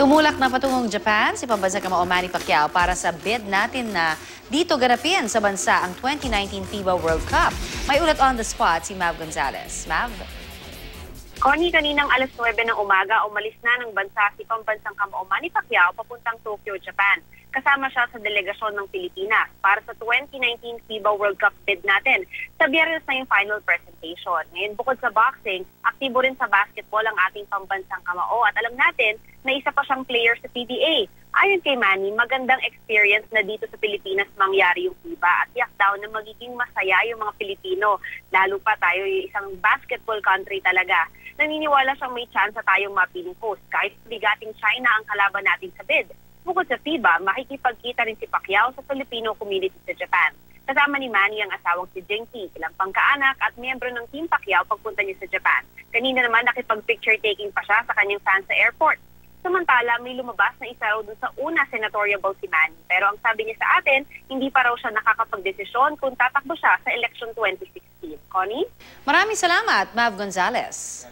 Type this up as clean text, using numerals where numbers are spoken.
Tumulak na patungong Japan si pambansang kamao Manny Pacquiao para sa bid natin na dito ganapin sa bansa ang 2019 FIBA World Cup. May ulat on the spot si Mav Gonzalez. Mav? Connie, kaninang alas 9 ng umaga, umalis na ng bansa si pambansang kamao Manny Pacquiao papuntang Tokyo, Japan. Kasama siya sa delegasyon ng Pilipinas para sa 2019 FIBA World Cup bid natin. Sa Biyernes na yung final presentation. Ngayon, bukod sa boxing, aktibo rin sa basketball ang ating pambansang kamao at alam natin na isa pa siyang player sa PBA. Ayon kay Manny, magandang experience na dito sa Pilipinas mangyari yung FIBA at yak daw na magiging masaya yung mga Pilipino. Lalo pa tayo yung isang basketball country talaga. Naniniwala siyang may chance tayong mapiling host kahit bigating China ang kalaban natin sa bid. Bukod sa FIBA, makikipagkita rin si Pacquiao sa Filipino community sa Japan. Kasama ni Manny ang asawang si Jinky, ilang pangkaanak at miyembro ng Team Pacquiao pagpunta niya sa Japan. Kanina naman nakipag-picture taking pa siya sa kanyang fans sa airport. Samantala, may lumabas na isa raw dun sa una senatorial vote si Manny. Pero ang sabi niya sa atin, hindi pa raw siya nakakapagdesisyon kung tatakbo siya sa election 2016. Connie? Maraming salamat, Mav Gonzalez.